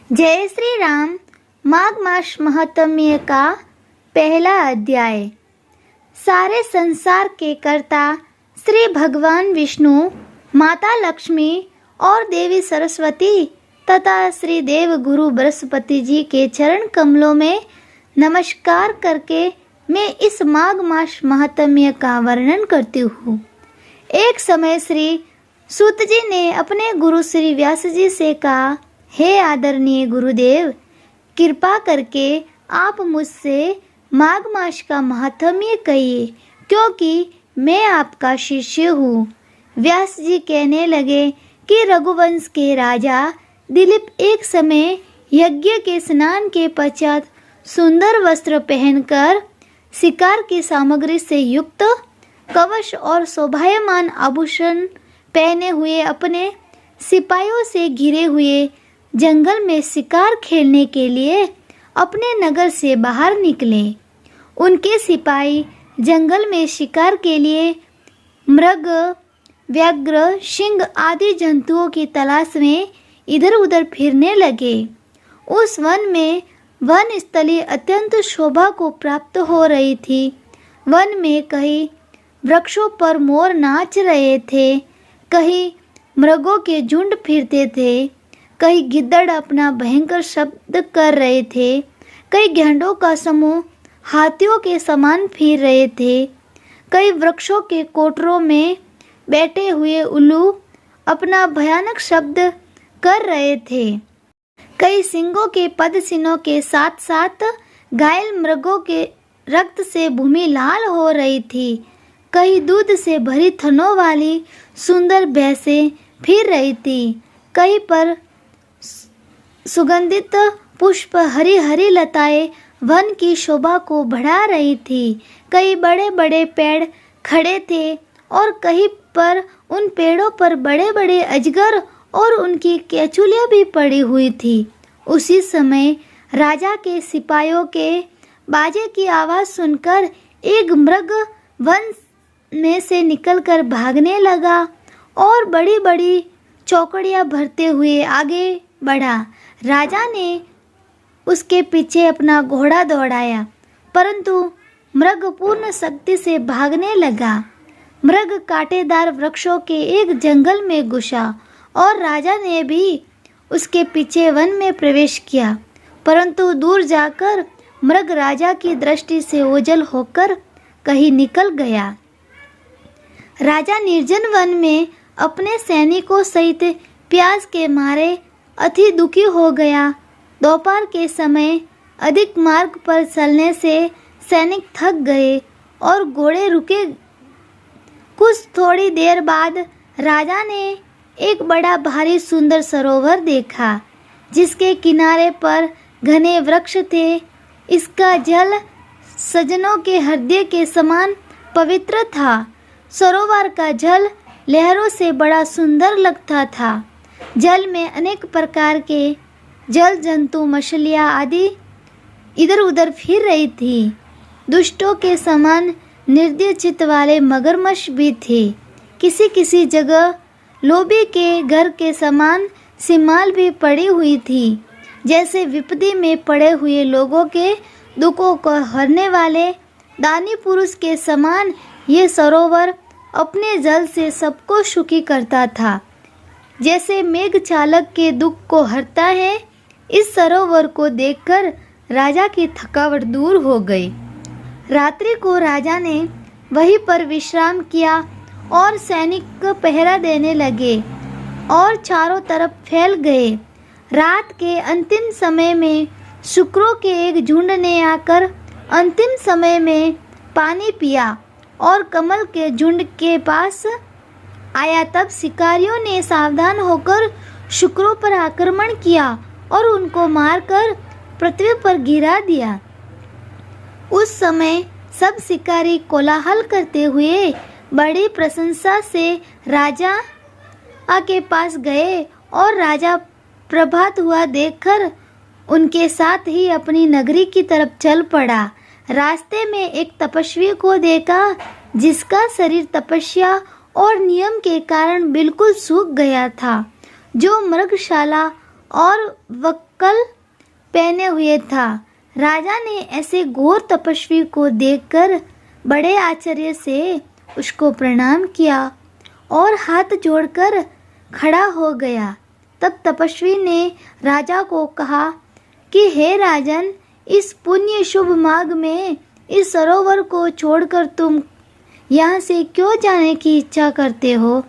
जय श्री राम। माघ मास महात्म्य का पहला अध्याय। सारे संसार के कर्ता श्री भगवान विष्णु, माता लक्ष्मी और देवी सरस्वती तथा श्री देव गुरु बृहस्पति जी के चरण कमलों में नमस्कार करके मैं इस माघ मास महात्म्य का वर्णन करती हूँ। एक समय श्री सूत जी ने अपने गुरु श्री व्यास जी से कहा, हे आदरणीय गुरुदेव, कृपा करके आप मुझसे माघ मास का महात्म्य कहिए, क्योंकि मैं आपका शिष्य हूँ। व्यास जी कहने लगे कि रघुवंश के राजा दिलीप एक समय यज्ञ के स्नान के पश्चात सुंदर वस्त्र पहनकर शिकार की सामग्री से युक्त कवच और शोभायमान आभूषण पहने हुए अपने सिपाहियों से घिरे हुए जंगल में शिकार खेलने के लिए अपने नगर से बाहर निकले। उनके सिपाही जंगल में शिकार के लिए मृग, व्याघ्र, सिंह आदि जंतुओं की तलाश में इधर उधर फिरने लगे। उस वन में वन स्थली अत्यंत शोभा को प्राप्त हो रही थी। वन में कहीं वृक्षों पर मोर नाच रहे थे, कहीं मृगों के झुंड फिरते थे, कई गिद्दड़ अपना भयंकर शब्द कर रहे थे, कई गैंडों का समूह हाथियों के समान फिर रहे थे, कई वृक्षों के कोटरों में बैठे हुए उल्लू अपना भयानक शब्द कर रहे थे, कई सिंहों के पदचिन्हों के साथ साथ घायल मृगों के रक्त से भूमि लाल हो रही थी, कई दूध से भरी थनों वाली सुंदर भैंसें फिर रही थी, कहीं पर सुगंधित पुष्प हरी हरी लताएं वन की शोभा को बढ़ा रही थी, कई बड़े बड़े पेड़ खड़े थे और कहीं पर उन पेड़ों पर बड़े बड़े अजगर और उनकी केचुलियां भी पड़ी हुई थी। उसी समय राजा के सिपाहियों के बाजे की आवाज़ सुनकर एक मृग वन में से निकलकर भागने लगा और बड़ी बड़ी चौकड़ियां भरते हुए आगे बढ़ा। राजा ने उसके पीछे अपना घोड़ा दौड़ाया, परंतु मृग पूर्ण शक्ति से भागने लगा। मृग कांटेदार वृक्षों के एक जंगल में घुसा और राजा ने भी उसके पीछे वन में प्रवेश किया, परंतु दूर जाकर मृग राजा की दृष्टि से ओझल होकर कहीं निकल गया। राजा निर्जन वन में अपने सैनिकों सहित प्यास के मारे अति दुखी हो गया। दोपहर के समय अधिक मार्ग पर चलने से सैनिक थक गए और घोड़े रुके। कुछ थोड़ी देर बाद राजा ने एक बड़ा भारी सुंदर सरोवर देखा, जिसके किनारे पर घने वृक्ष थे। इसका जल सजनों के हृदय के समान पवित्र था। सरोवर का जल लहरों से बड़ा सुंदर लगता था। जल में अनेक प्रकार के जल जंतु, मछलियाँ आदि इधर उधर फिर रही थी। दुष्टों के समान निर्दय चित्त वाले मगरमच्छ भी थे। किसी किसी जगह लोभी के घर के समान सिमाल भी पड़ी हुई थी। जैसे विपत्ति में पड़े हुए लोगों के दुखों को हरने वाले दानी पुरुष के समान ये सरोवर अपने जल से सबको सुखी करता था। जैसे मेघ चालक के दुख को हरता है, इस सरोवर को देखकर राजा की थकावट दूर हो गई। रात्रि को राजा ने वहीं पर विश्राम किया और सैनिक पहरा देने लगे और चारों तरफ फैल गए। रात के अंतिम समय में शुक्रों के एक झुंड ने आकर अंतिम समय में पानी पिया और कमल के झुंड के पास आया। तब शिकारियों ने सावधान होकर शुक्रों पर आक्रमण किया और उनको मारकर पृथ्वी पर गिरा दिया। उस समय सब शिकारी कोलाहल करते हुए बड़ी प्रशंसा से राजा के पास गए और राजा प्रभात हुआ देखकर उनके साथ ही अपनी नगरी की तरफ चल पड़ा। रास्ते में एक तपस्वी को देखा, जिसका शरीर तपस्या और नियम के कारण बिल्कुल सूख गया था, जो मृगशाला और वक्कल पहने हुए था। राजा ने ऐसे घोर तपस्वी को देखकर बड़े आश्चर्य से उसको प्रणाम किया और हाथ जोड़कर खड़ा हो गया। तब तपस्वी ने राजा को कहा कि हे राजन, इस पुण्य शुभ मार्ग में इस सरोवर को छोड़कर तुम यहाँ से क्यों जाने की इच्छा करते हो?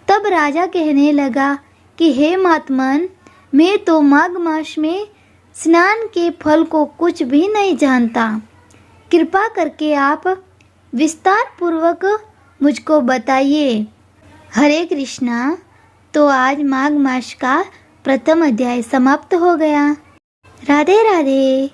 तब राजा कहने लगा कि हे महात्मन, मैं तो माघ मास में स्नान के फल को कुछ भी नहीं जानता। कृपा करके आप विस्तार पूर्वक मुझको बताइए। हरे कृष्णा। तो आज माघ मास का प्रथम अध्याय समाप्त हो गया। राधे राधे।